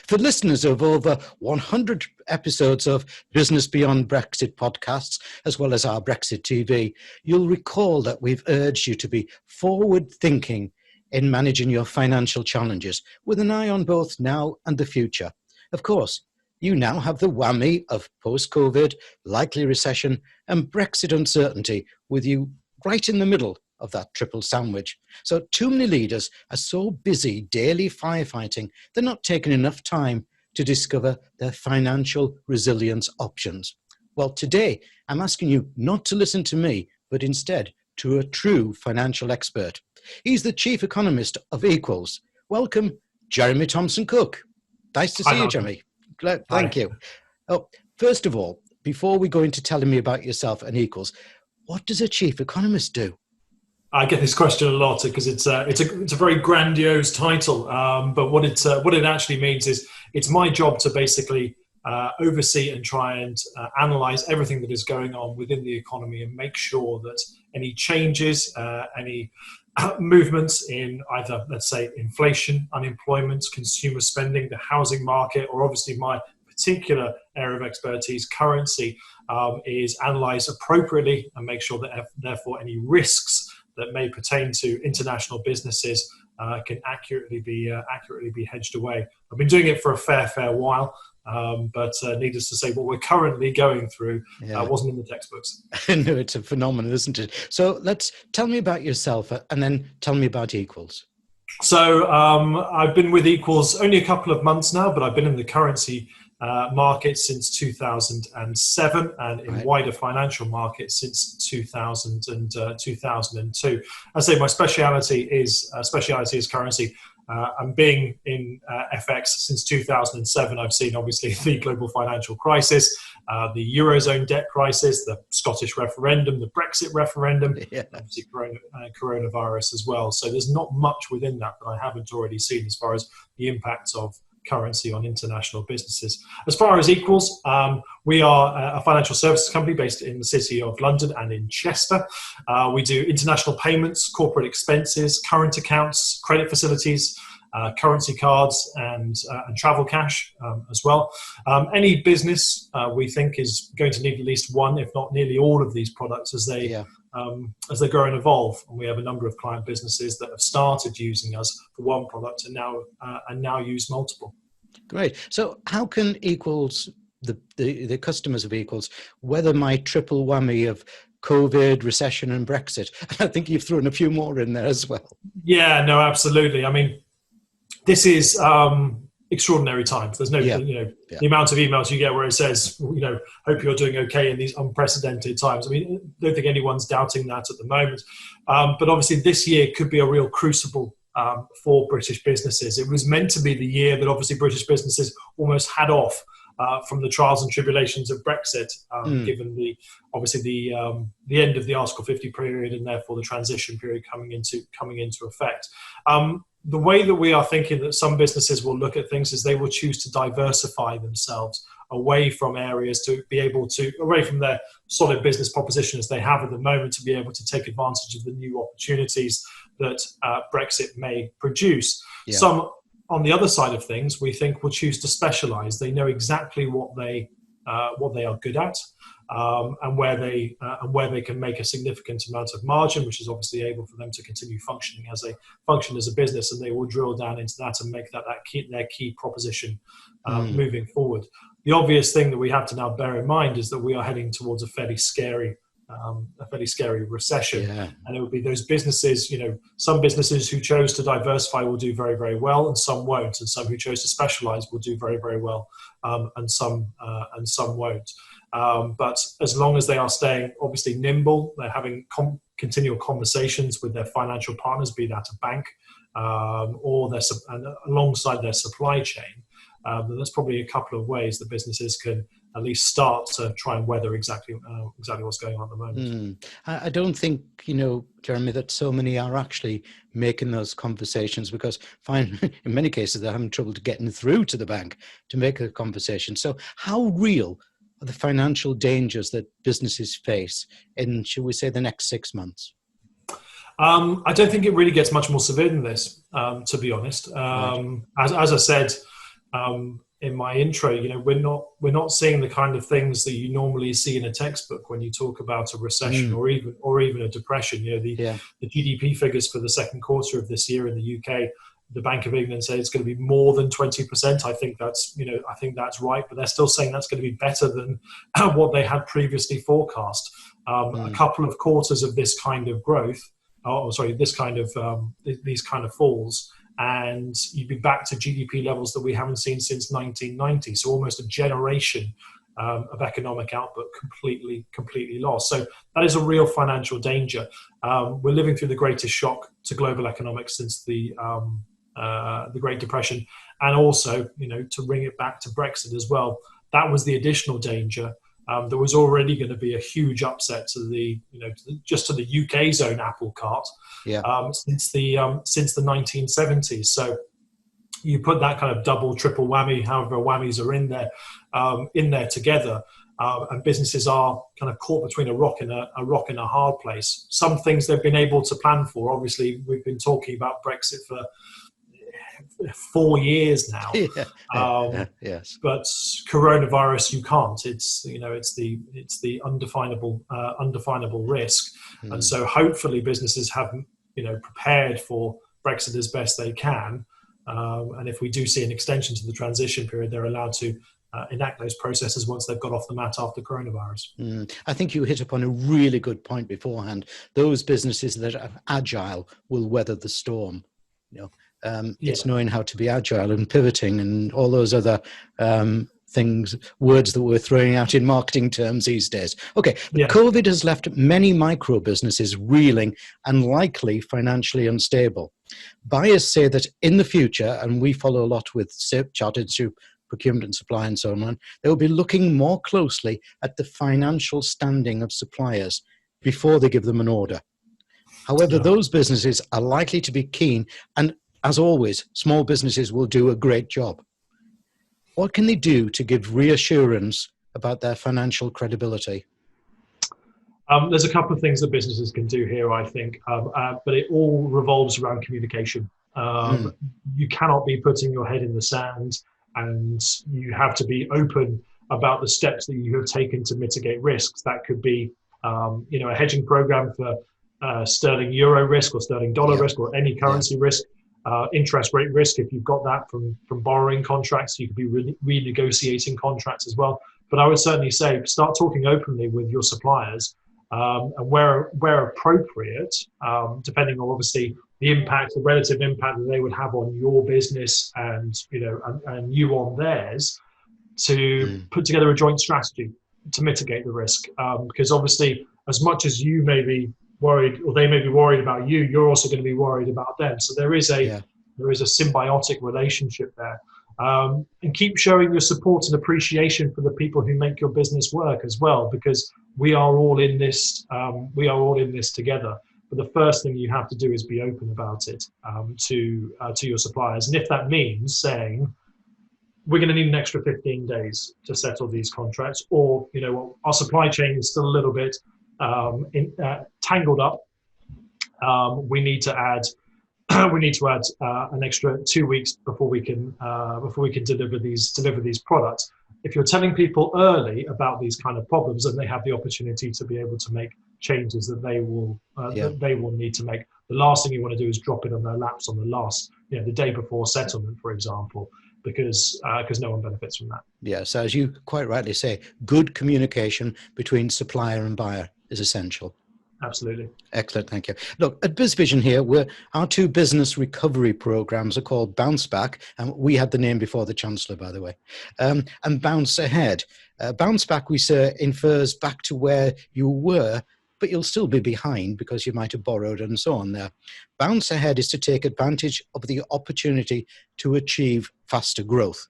For listeners of over 100 episodes of Business Beyond Brexit podcasts, as well as our Brexit TV, you'll recall that we've urged you to be forward-thinking in managing your financial challenges, with an eye on both now and the future. Of course, you now have the whammy of post-COVID, likely recession, and Brexit uncertainty with you right in the middle of that triple sandwich. So too many leaders are so busy daily firefighting, they're not taking enough time to discover their financial resilience options. Well, today, I'm asking you not to listen to me, but instead to a true financial expert. He's the chief economist of Equals. Welcome, Jeremy Thompson-Cook. Nice to see you, Jeremy. Thank you. Oh, first of all, before we go into telling me about yourself and Equals, what does a chief economist do? I get this question a lot because it's a very grandiose title, but what it actually means is it's my job to basically oversee and try and analyze everything that is going on within the economy and make sure that any changes, any movements in either, let's say, inflation, unemployment, consumer spending, the housing market, or obviously my particular area of expertise, currency, is analysed appropriately and make sure that therefore any risks that may pertain to international businesses can accurately be hedged away. I've been doing it for a fair while, but needless to say, what we're currently going through wasn't in the textbooks. No, it's a phenomenon, isn't it? So tell me about yourself and then tell me about Equals. So I've been with Equals only a couple of months now, but I've been in the currency market since 2007 and in wider financial markets since 2000 and 2002. I say my speciality is currency. And being in FX since 2007, I've seen obviously the global financial crisis, the Eurozone debt crisis, the Scottish referendum, the Brexit referendum, obviously coronavirus as well. So there's not much within that I haven't already seen as far as the impact of currency on international businesses. As far as Equals, we are a financial services company based in the city of London and in Chester. We do international payments, corporate expenses, current accounts, credit facilities, currency cards, and travel cash as well. Any business we think is going to need at least one, if not nearly all of these products as they grow and evolve. And we have a number of client businesses that have started using us for one product and now use multiple. Great. So how can Equals, the customers of Equals, weather my triple whammy of COVID, recession, and Brexit? I think you've thrown a few more in there as well. Yeah, no, absolutely. I mean, this is extraordinary times. There's no, the amount of emails you get where it says, hope you're doing okay in these unprecedented times. I mean, I don't think anyone's doubting that at the moment. But obviously this year could be a real crucible for British businesses. It was meant to be the year that obviously British businesses almost had off from the trials and tribulations of Brexit, given the end of the Article 50 period and therefore the transition period coming into effect. The way that we are thinking that some businesses will look at things is they will choose to diversify themselves away from areas away from their solid business propositions they have at the moment to be able to take advantage of the new opportunities that Brexit may produce. Yeah. Some, on the other side of things, we think will choose to specialize. They know exactly what they are good at. And where they can make a significant amount of margin, which is obviously able for them to continue function as a business, and they will drill down into that and make their key proposition moving forward. The obvious thing that we have to now bear in mind is that we are heading towards a fairly scary recession, and it would be those businesses. Some businesses who chose to diversify will do very, very well, and some won't, and some who chose to specialize will do very, very well, and some won't. But as long as they are staying obviously nimble, they're having continual conversations with their financial partners, be that a bank or alongside their supply chain, there's probably a couple of ways that businesses can at least start to try and weather exactly what's going on at the moment. I don't think, Jeremy, that so many are actually making those conversations because in many cases they're having trouble getting through to the bank to make a conversation. So how real are the financial dangers that businesses face in, shall we say, the next 6 months? I don't think it really gets much more severe than this, to be honest. Right. As I said, in my intro, we're not seeing the kind of things that you normally see in a textbook when you talk about a recession or even a depression. The GDP figures for the second quarter of this year in the UK, the Bank of England said it's going to be more than 20%. I think that's right, but they're still saying that's going to be better than what they had previously forecast. A couple of quarters of this kind of growth, these kind of falls, and you'd be back to GDP levels that we haven't seen since 1990. So almost a generation of economic output completely lost. So that is a real financial danger. We're living through the greatest shock to global economics since the Great Depression, and also, to bring it back to Brexit as well. That was the additional danger. There was already going to be a huge upset to the UK's own apple cart since the 1970s. So you put that kind of double, triple whammy, however whammies are in there together, and businesses are kind of caught between a rock and a hard place. Some things they've been able to plan for. Obviously, we've been talking about Brexit for 4 years now. Yes. But coronavirus, you can't. It's the undefinable risk, and so hopefully businesses have prepared for Brexit as best they can. And if we do see an extension to the transition period, they're allowed to enact those processes once they've got off the mat after coronavirus. I think you hit upon a really good point beforehand. Those businesses that are agile will weather the storm. It's knowing how to be agile and pivoting and all those other words that we're throwing out in marketing terms these days. Okay, COVID has left many micro businesses reeling and likely financially unstable. Buyers say that in the future, and we follow a lot with Chartered Institute Procurement and Supply and so on, they will be looking more closely at the financial standing of suppliers before they give them an order. However, those businesses are likely to be keen, and as always, small businesses will do a great job. What can they do to give reassurance about their financial credibility? There's a couple of things that businesses can do here, I think, but it all revolves around communication. You cannot be putting your head in the sand, and you have to be open about the steps that you have taken to mitigate risks. That could be, a hedging program for sterling euro risk or sterling dollar risk or any currency risk. Interest rate risk, if you've got that from borrowing contracts, you could be renegotiating contracts as well. But I would certainly say start talking openly with your suppliers, and where appropriate, depending on obviously the relative impact that they would have on your business and you on theirs, to put together a joint strategy to mitigate the risk. Because obviously, as much as you may be worried, or they may be worried about you, you're also going to be worried about them. So there is a symbiotic relationship there. And keep showing your support and appreciation for the people who make your business work as well, because we are all in this. We are all in this together. But the first thing you have to do is be open about it to your suppliers, and if that means saying, we're going to need an extra 15 days to settle these contracts, or our supply chain is still a little bit tangled up. We need to add an extra 2 weeks before we can deliver these products. If you're telling people early about these kind of problems, then they have the opportunity to be able to make changes that they will need to make. The last thing you want to do is drop it on their laps on the day before settlement, for example, because no one benefits from that. Yes, as you quite rightly say, good communication between supplier and buyer is essential. Absolutely. Excellent, thank you. Look, at BizVision here, our two business recovery programs are called Bounce Back, and we had the name before the Chancellor, by the way, and Bounce Ahead. Bounce Back, we say, infers back to where you were, but you'll still be behind because you might have borrowed and so on there. Bounce Ahead is to take advantage of the opportunity to achieve faster growth.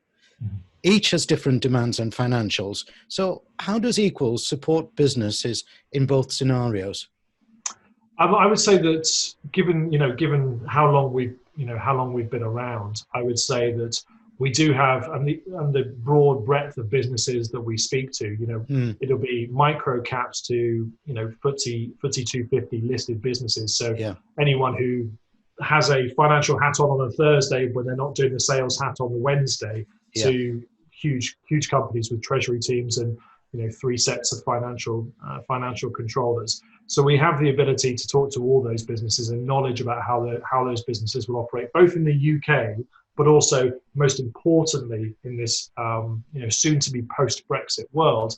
Each has different demands and financials. So how does Equals support businesses in both scenarios? I would say that given how long we've been around, I would say that we do have, and the broad breadth of businesses that we speak to, it'll be micro caps to FTSE 250 listed businesses. So anyone who has a financial hat on a Thursday when they're not doing the sales hat on the Wednesday, to huge companies with treasury teams and 3 sets of financial controllers. So we have the ability to talk to all those businesses and knowledge about how those businesses will operate, both in the UK, but also most importantly in this soon to be post-Brexit world,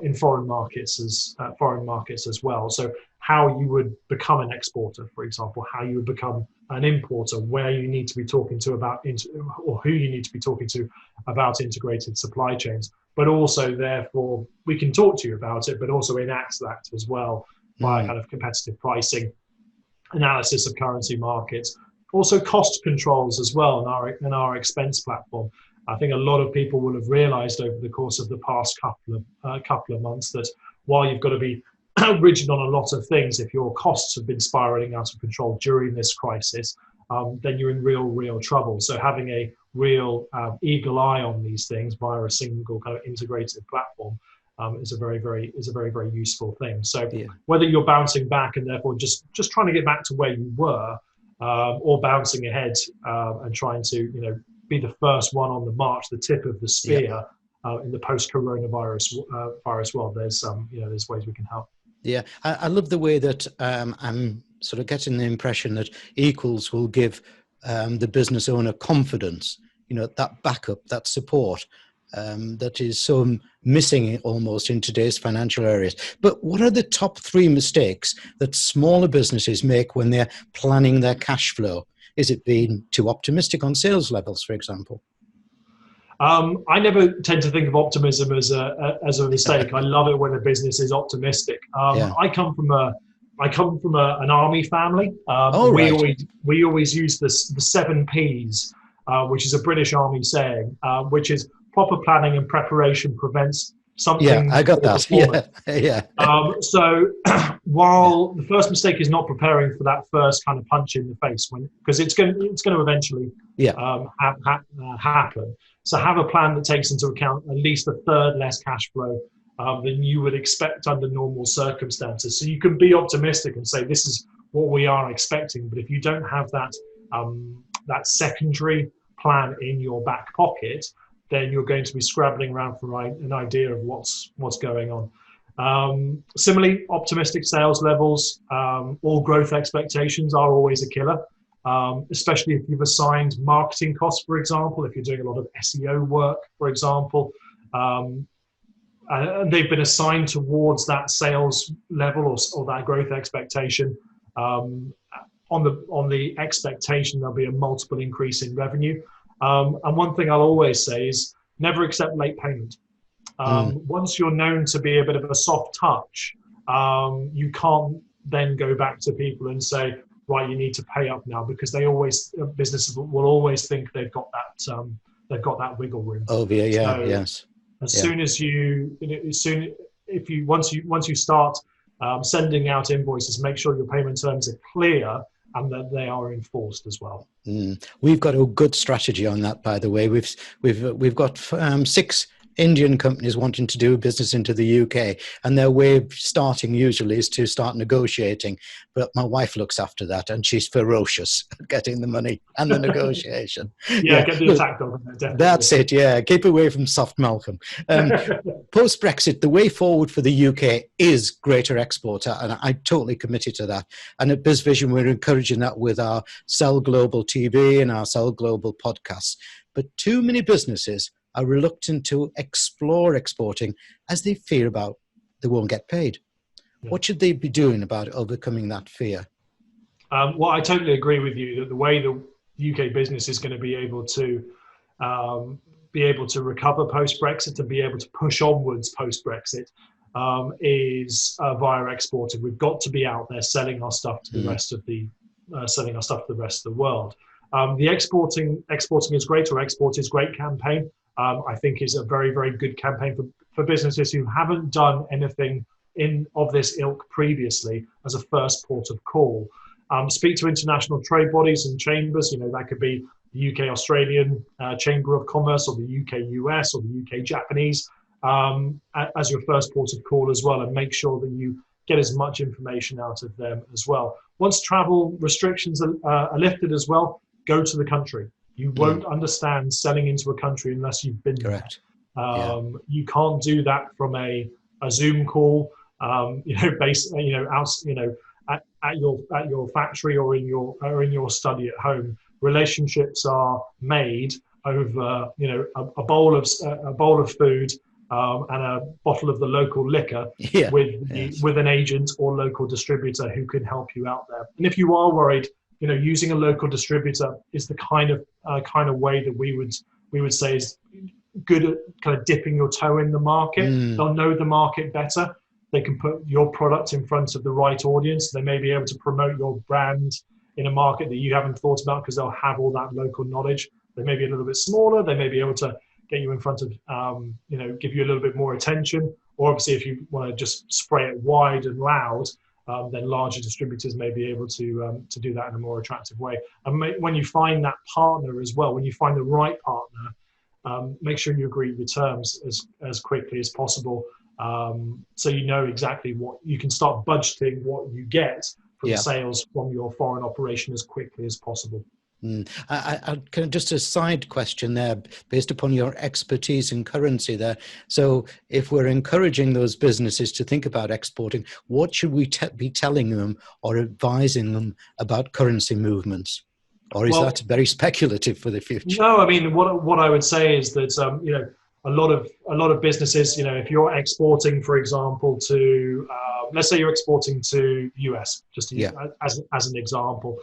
in foreign markets as well. So how you would become an exporter, for example, how you would become an importer, where you need to be talking to about or who you need to be talking to about integrated supply chains. But also, therefore, we can talk to you about it, but also enact that as well by kind of competitive pricing, analysis of currency markets, also cost controls as well in our expense platform. I think a lot of people will have realized over the course of the past couple of months that while you've got to be rigid on a lot of things, if your costs have been spiraling out of control during this crisis, then you're in real trouble. So having a real eagle eye on these things via a single kind of integrated platform is a very useful thing. So whether you're bouncing back and therefore just trying to get back to where you were, or bouncing ahead and trying to be the first one on the march, the tip of the spear in the post-coronavirus virus world, there's ways we can help. Yeah, I love the way that I'm sort of getting the impression that Equals will give the business owner confidence, that backup, that support that is so missing almost in today's financial areas. But what are the top 3 mistakes that smaller businesses make when they're planning their cash flow? Is it being too optimistic on sales levels, for example? I never tend to think of optimism as a mistake. I love it when a business is optimistic. I come from an army family. We always use the 7 Ps, which is a British Army saying, which is proper planning and preparation prevents something. Yeah, I got that. So while the first mistake is not preparing for that first kind of punch in the face, because it's going to eventually happen. So have a plan that takes into account at least a third less cash flow than you would expect under normal circumstances. So you can be optimistic and say this is what we are expecting, but if you don't have that secondary plan in your back pocket, then you're going to be scrabbling around for an idea of what's going on. Similarly, optimistic sales levels or growth expectations are always a killer, especially if you've assigned marketing costs, for example, if you're doing a lot of SEO work, for example, and they've been assigned towards that sales level or that growth expectation. On the expectation, there'll be a multiple increase in revenue. And one thing I'll always say is never accept late payment. Once you're known to be a bit of a soft touch, you can't then go back to people and say, right, you need to pay up now, because businesses will always think they've got that wiggle room. Soon as once you start sending out invoices, make sure your payment terms are clear and that they are enforced as well. We've got a good strategy on that, by the way. We've got 6 Indian companies wanting to do business into the UK, and their way of starting usually is to start negotiating. But my wife looks after that, and she's ferocious at getting the money and the negotiation. Get the attack dog on there. That's it. Yeah, keep away from soft Malcolm. Post Brexit, the way forward for the UK is greater exporter, and I totally committed to that. And at BizVision, we're encouraging that with our Sell Global TV and our Sell Global podcasts. But too many businesses are reluctant to explore exporting as they fear about they won't get paid. What should they be doing about overcoming that fear? Well, I totally agree with you that the way the UK business is going to be able to recover post-Brexit and be able to push onwards post-Brexit is via exporting. We've got to be out there selling our stuff to the rest of the world. The exporting is great, or export is great campaign. I think is a very, very good campaign for businesses who haven't done anything of this ilk previously as a first port of call. Speak to international trade bodies and chambers. That could be the UK Australian Chamber of Commerce, or the UK US, or the UK Japanese as your first port of call as well, and make sure that you get as much information out of them as well. Once travel restrictions are lifted as well, go to the country. You won't understand selling into a country unless you've been Correct. there. You can't do that from a Zoom call, based, at your factory or in your study at home. Relationships are made over, a bowl of food and a bottle of the local liquor with an agent or local distributor who can help you out there. And if you are worried, using a local distributor is the kind of way that we would say is good at kind of dipping your toe in the market. They'll know the market better. They can put your product in front of the right audience. They may be able to promote your brand in a market that you haven't thought about because they'll have all that local knowledge. They may be a little bit smaller. They may be able to get you in front of, give you a little bit more attention. Or obviously, if you want to just spray it wide and loud, then larger distributors may be able to do that in a more attractive way. And when you find that partner as well, when you find the right partner, make sure you agree with terms as quickly as possible, so you know exactly what you can start budgeting what you get from the sales from your foreign operation as quickly as possible. I kind of just a side question there, based upon your expertise in currency there. So if we're encouraging those businesses to think about exporting, what should we be telling them or advising them about currency movements? Or is that very speculative for the future? No, I mean, what I would say is that, a lot of businesses, if you're exporting, for example, to, let's say you're exporting to US, just to use, as an example,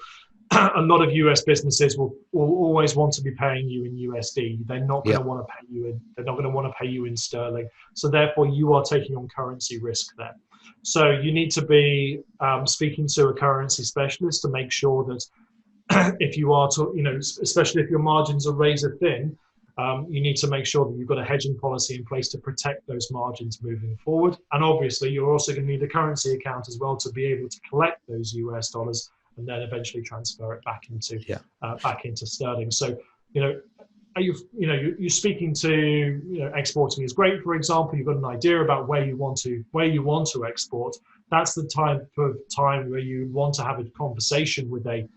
a lot of US businesses will always want to be paying you in USD. They're not going to want to pay you they're not going to want to pay you in sterling. So therefore you are taking on currency risk there. So you need to be speaking to a currency specialist to make sure that if you are to, especially if your margins are razor thin, you need to make sure that you've got a hedging policy in place to protect those margins moving forward. And obviously you're also going to need a currency account as well to be able to collect those US dollars and then eventually transfer it back into sterling. So, you're speaking to, exporting is great. For example, you've got an idea about where you want to export. That's the time where you want to have a conversation with a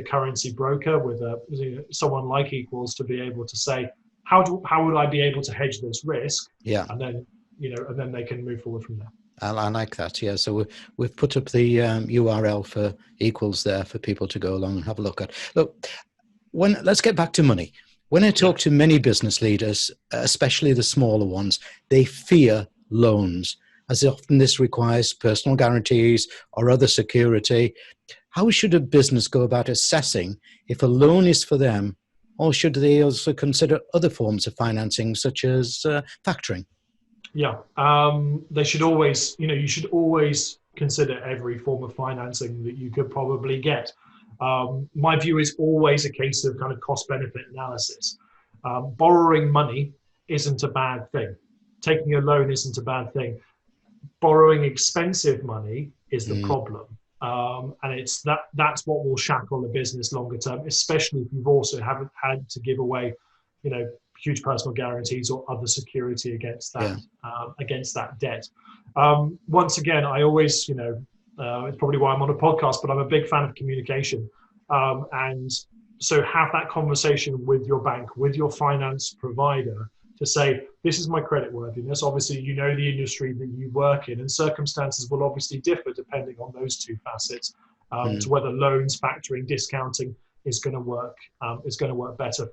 currency broker, with someone like Equals, to be able to say, how would I be able to hedge this risk? And then and then they can move forward from there. I like that. Yeah. So we've put up the URL for Equals there for people to go along and have a look at. Look, let's get back to money. When I talk to many business leaders, especially the smaller ones, they fear loans, as often this requires personal guarantees or other security. How should a business go about assessing if a loan is for them, or should they also consider other forms of financing, such as factoring? Yeah, they should always, you should always consider every form of financing that you could probably get. My view is always a case of kind of cost-benefit analysis. Borrowing money isn't a bad thing. Taking a loan isn't a bad thing. Borrowing expensive money is the problem. And that's what will shackle the business longer term, especially if you've also haven't had to give away, huge personal guarantees or other security against that debt. Once again, I always, it's probably why I'm on a podcast, but I'm a big fan of communication. And so have that conversation with your bank, with your finance provider, to say, this is my creditworthiness. Obviously, the industry that you work in, and circumstances will obviously differ depending on those two facets, to whether loans, factoring, discounting is going to work. Is going to work better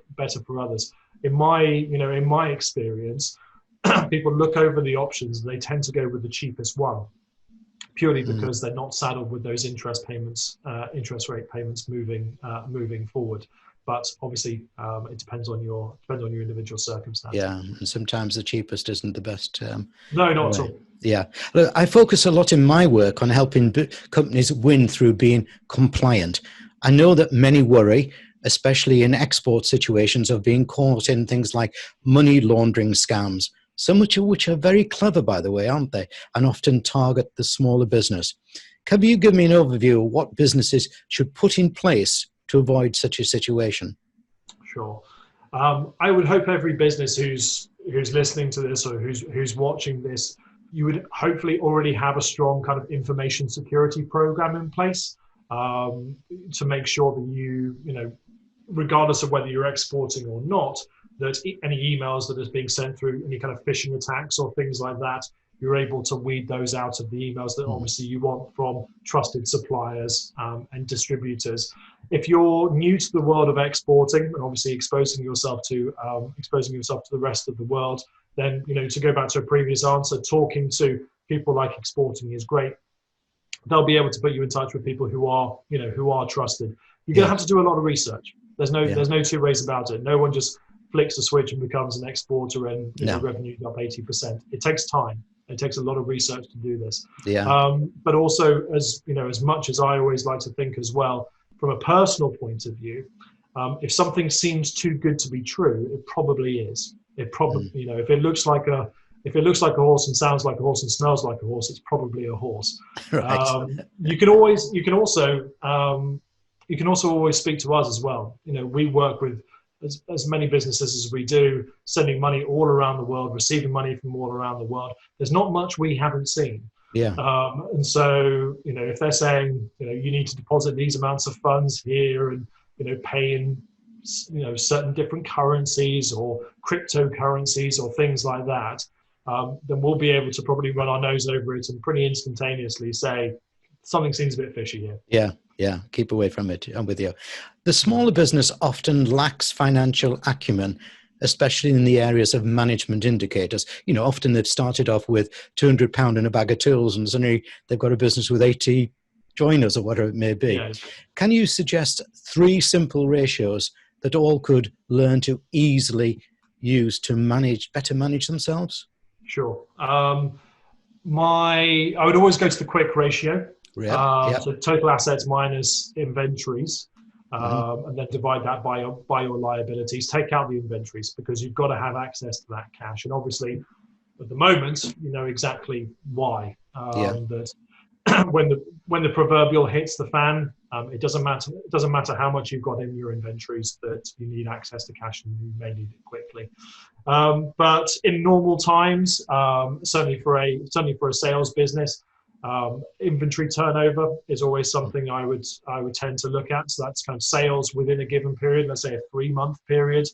for others. In my experience, people look over the options and they tend to go with the cheapest one, purely because they're not saddled with those interest rate payments moving forward. But obviously, it depends on your individual circumstances. Yeah, and sometimes the cheapest isn't the best. No, not at all. Yeah, look, I focus a lot in my work on helping companies win through being compliant. I know that many worry, especially in export situations, of being caught in things like money laundering scams, some of which are very clever, by the way, aren't they? And often target the smaller business. Can you give me an overview of what businesses should put in place to avoid such a situation? Sure. I would hope every business who's listening to this or who's watching this, you would hopefully already have a strong kind of information security program in place, to make sure that regardless of whether you're exporting or not, that any emails that is being sent through, any kind of phishing attacks or things like that, you're able to weed those out of the emails that obviously you want from trusted suppliers and distributors. If you're new to the world of exporting and obviously exposing yourself to the rest of the world, then, you know, to go back to a previous answer, talking to people like Exporting is great. They'll be able to put you in touch with people who are trusted. You're going to have to do a lot of research. There's no two ways about it. No one just flicks a switch and becomes an exporter and revenue up 80%. It takes time. It takes a lot of research to do this. But also, as you know, as much as I always like to think as well, from a personal point of view, if something seems too good to be true, it probably is. It probably, you know, if it looks like a horse and sounds like a horse and smells like a horse, it's probably a horse. Right. You can also always speak to us as well. You know, we work with as many businesses as we do, sending money all around the world, receiving money from all around the world. There's not much we haven't seen. And so, you know, if they're saying, you know, you need to deposit these amounts of funds here and, you know, pay in, you know, certain different currencies or cryptocurrencies or things like that, then we'll be able to probably run our nose over it and pretty instantaneously say something seems a bit fishy here. Yeah, keep away from it. I'm with you. The smaller business often lacks financial acumen, especially in the areas of management indicators. You know, often they've started off with £200 in a bag of tools and suddenly they've got a business with 80 joiners or whatever it may be. Can you suggest 3 simple ratios that all could learn to easily use to better manage themselves? Sure. I would always go to the quick ratio. So total assets minus inventories, and then divide that by your liabilities. Take out the inventories because you've got to have access to that cash. And obviously, at the moment, you know exactly why. That when the proverbial hits the fan, it doesn't matter how much you've got in your inventories, that you need access to cash and you may need it quickly. But in normal times, certainly for a sales business, inventory turnover is always something I would tend to look at. So that's kind of sales within a given period, let's say a 3-month period,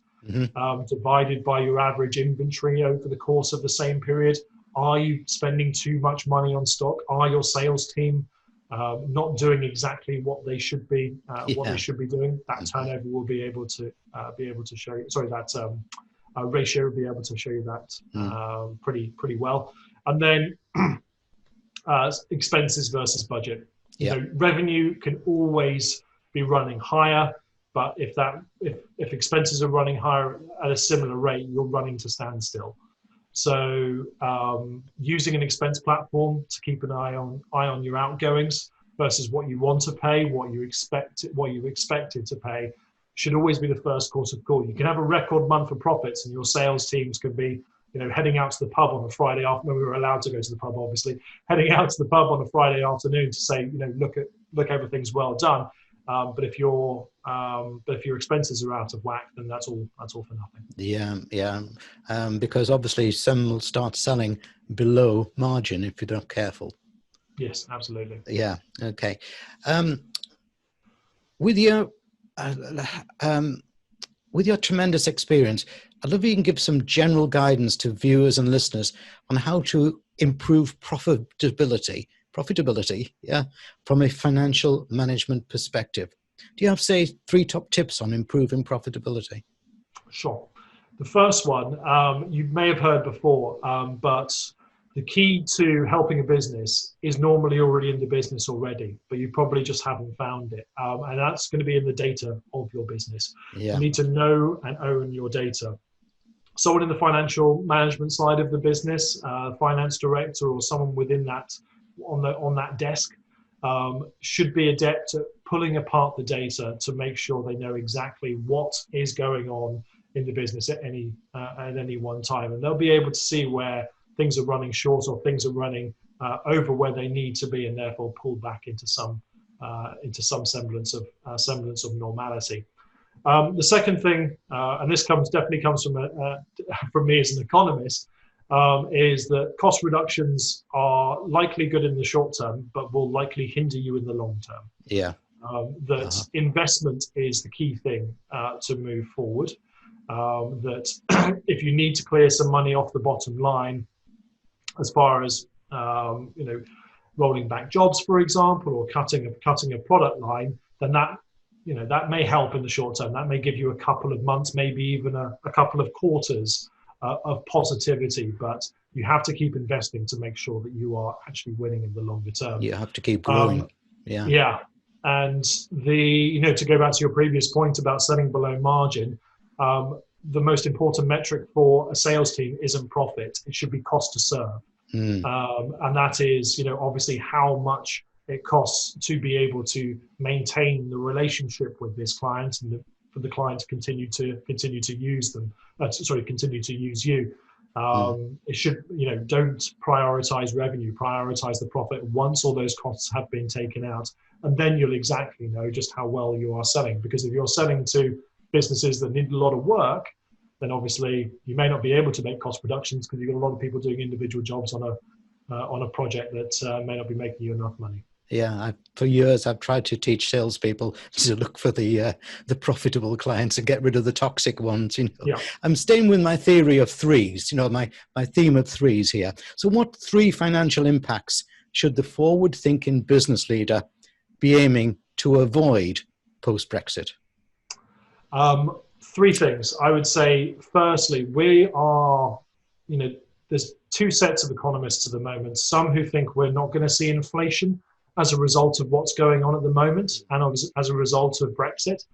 divided by your average inventory over the course of the same period. Are you spending too much money on stock? Are your sales team not doing exactly what they should be doing? That turnover will be able to show you. Sorry, that ratio will be able to show you that pretty well. And then expenses versus budget. You know, revenue can always be running higher, but if expenses are running higher at a similar rate, you're running to standstill. So using an expense platform to keep an eye on your outgoings versus what you want to pay, what you expected to pay, should always be the first course of call. You can have a record month of profits, and your sales teams could be, you know, heading out to the pub on a Friday afternoon. We were allowed to go to the pub, obviously. Heading out to the pub on a Friday afternoon to say, you know, look, everything's well done. But if your expenses are out of whack, then that's all for nothing. Because obviously some will start selling below margin if you're not careful. Yes, absolutely. Yeah. Okay. With your tremendous experience, I'd love if you can give some general guidance to viewers and listeners on how to improve profitability, from a financial management perspective. Do you have, say, 3 top tips on improving profitability? Sure. The first one, you may have heard before, but the key to helping a business is normally already in the business already, but you probably just haven't found it. And that's going to be in the data of your business. You need to know and own your data. Someone in the financial management side of the business, finance director or someone within that, on that desk, should be adept at pulling apart the data to make sure they know exactly what is going on in the business at any one time, and they'll be able to see where things are running short or things are running over where they need to be, and therefore pull back into some semblance of normality. The second thing, and this definitely comes from me as an economist, is that cost reductions are likely good in the short term, but will likely hinder you in the long term. that investment is the key thing to move forward. That if you need to clear some money off the bottom line, as far as rolling back jobs, for example, or cutting a product line, then that may help in the short term. That may give you a couple of months, maybe even a couple of quarters of positivity. But you have to keep investing to make sure that you are actually winning in the longer term. You have to keep growing. Yeah. And to go back to your previous point about selling below margin, the most important metric for a sales team isn't profit. It should be cost to serve. And that is, obviously how much it costs to be able to maintain the relationship with this client and for the client to continue to use them. Continue to use you. It should, don't prioritize revenue, prioritize the profit once all those costs have been taken out. And then you'll exactly know just how well you are selling. Because if you're selling to businesses that need a lot of work, then obviously you may not be able to make cost reductions because you've got a lot of people doing individual jobs on a project that may not be making you enough money. Yeah, for years I've tried to teach salespeople to look for the profitable clients and get rid of the toxic ones. Yeah. I'm staying with my theory of threes. My theme of threes here. So, what 3 financial impacts should the forward-thinking business leader be aiming to avoid post-Brexit? 3 things. I would say, firstly, we are, there's 2 sets of economists at the moment. Some who think we're not going to see inflation as a result of what's going on at the moment and as a result of Brexit,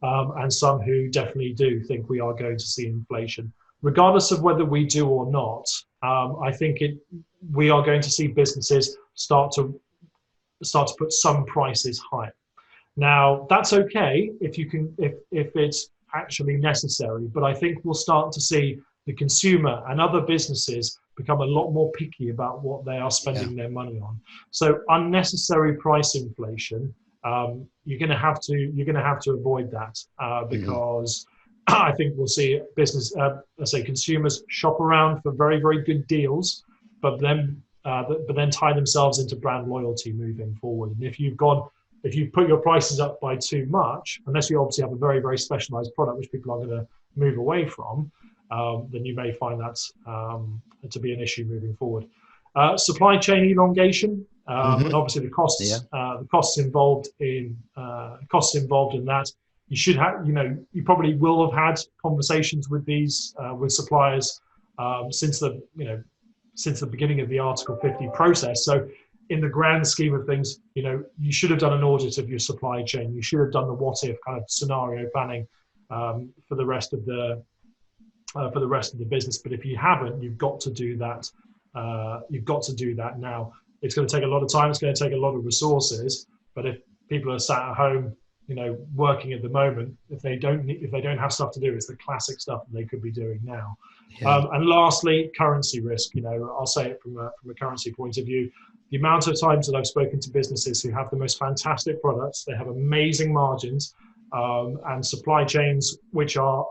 and some who definitely do think we are going to see inflation. Regardless of whether we do or not, I think we are going to see businesses start to put some prices higher. Now, that's okay if it's actually necessary, but I think we'll start to see the consumer and other businesses become a lot more picky about what they are spending their money on. So unnecessary price inflation, you're going to have to avoid that because I think we'll see consumers shop around for very, very good deals, but then tie themselves into brand loyalty moving forward. And if you put your prices up by too much, unless you obviously have a very, very specialized product which people are going to move away from, then you may find that to be an issue moving forward. Supply chain elongation, and obviously the costs involved in that. You should have, you probably will have had conversations with these with suppliers since the beginning of the Article 50 process. So, in the grand scheme of things, you should have done an audit of your supply chain. You should have done the what-if kind of scenario planning for the rest of the business. But if you haven't, you've got to do that. You've got to do that now. It's going to take a lot of time. It's going to take a lot of resources. But if people are sat at home, working at the moment, if they don't have stuff to do, it's the classic stuff that they could be doing now. Yeah. And lastly, currency risk. I'll say it from a currency point of view. The amount of times that I've spoken to businesses who have the most fantastic products, they have amazing margins, and supply chains which are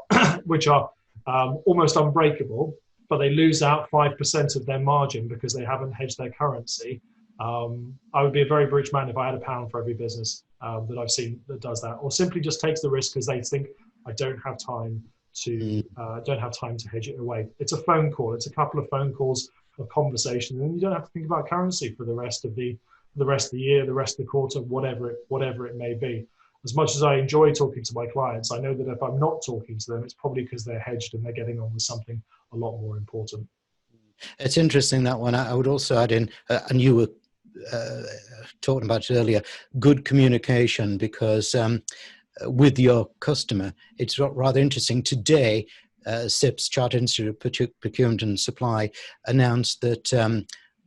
almost unbreakable, but they lose out 5% of their margin because they haven't hedged their currency. I would be a very rich man if I had £1 for every business that I've seen that does that, or simply just takes the risk because they think I don't have time to hedge it away. It's a phone call. It's a couple of phone calls, a conversation, and you don't have to think about currency for the rest of the year, the rest of the quarter, whatever it may be. As much as I enjoy talking to my clients, I know that if I'm not talking to them, it's probably because they're hedged and they're getting on with something a lot more important. It's interesting, that one. I would also add in, and you were talking about it earlier, good communication, because with your customer, it's rather interesting. Today, CIPS, Chartered Institute of Procurement and Supply, announced that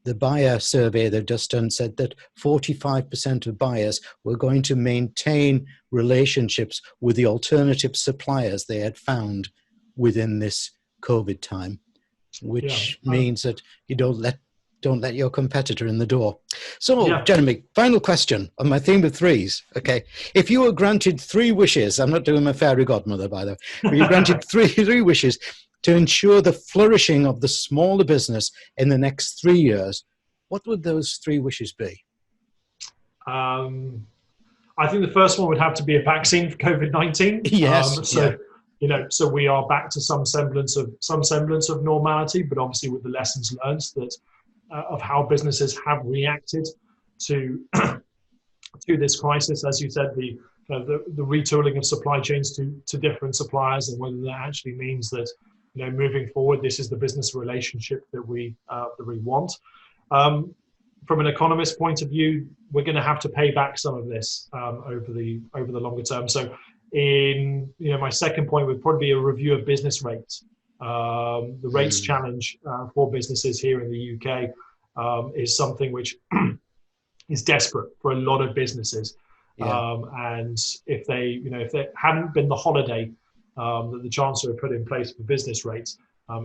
the buyer survey they've just done said that 45% of buyers were going to maintain relationships with the alternative suppliers they had found within this COVID time, which means that you don't let your competitor in the door. So, Jeremy, final question on my theme of threes. Okay, if you were granted 3 wishes, I'm not doing my fairy godmother, by the way, but you're granted three wishes to ensure the flourishing of the smaller business in the next 3 years, what would those 3 wishes be? I think the first one would have to be a vaccine for COVID-19. Yes. So we are back to some semblance of normality, but obviously with the lessons learned that of how businesses have reacted to to this crisis, as you said, the retooling of supply chains to different suppliers, and whether that actually means that moving forward, this is the business relationship that we want. From an economist point of view, we're going to have to pay back some of this over the longer term. So, my second point would probably be a review of business rates. The rates challenge for businesses here in the UK is something which is desperate for a lot of businesses. And if there hadn't been the holiday that the Chancellor put in place for business rates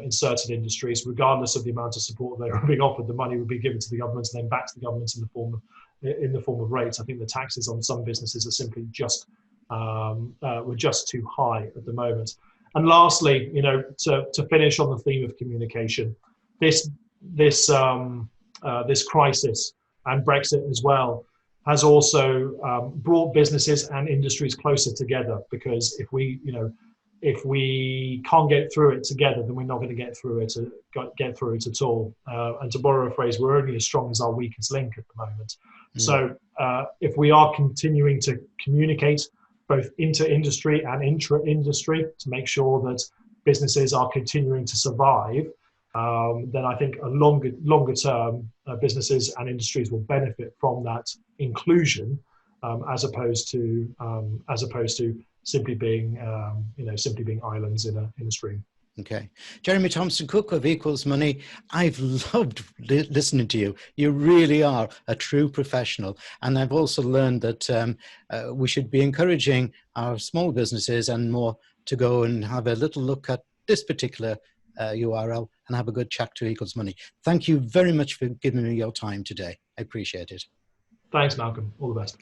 in certain industries, regardless of the amount of support they were being offered, the money would be given to the governments and then back to the governments in the form of rates. I think the taxes on some businesses are simply were just too high at the moment. And lastly, to finish on the theme of communication, this crisis and Brexit as well has also brought businesses and industries closer together, because if we can't get through it together, then we're not going to get through it at all. And to borrow a phrase, we're only as strong as our weakest link at the moment. So if we are continuing to communicate both inter-industry and intra-industry to make sure that businesses are continuing to survive, then I think a longer term businesses and industries will benefit from that inclusion, as opposed to simply being islands in a stream. Okay. Jeremy Thompson-Cook of Equals Money, I've loved listening to you. You really are a true professional. And I've also learned that we should be encouraging our small businesses and more to go and have a little look at this particular URL and have a good chat to Equals Money. Thank you very much for giving me your time today. I appreciate it. Thanks, Malcolm. All the best.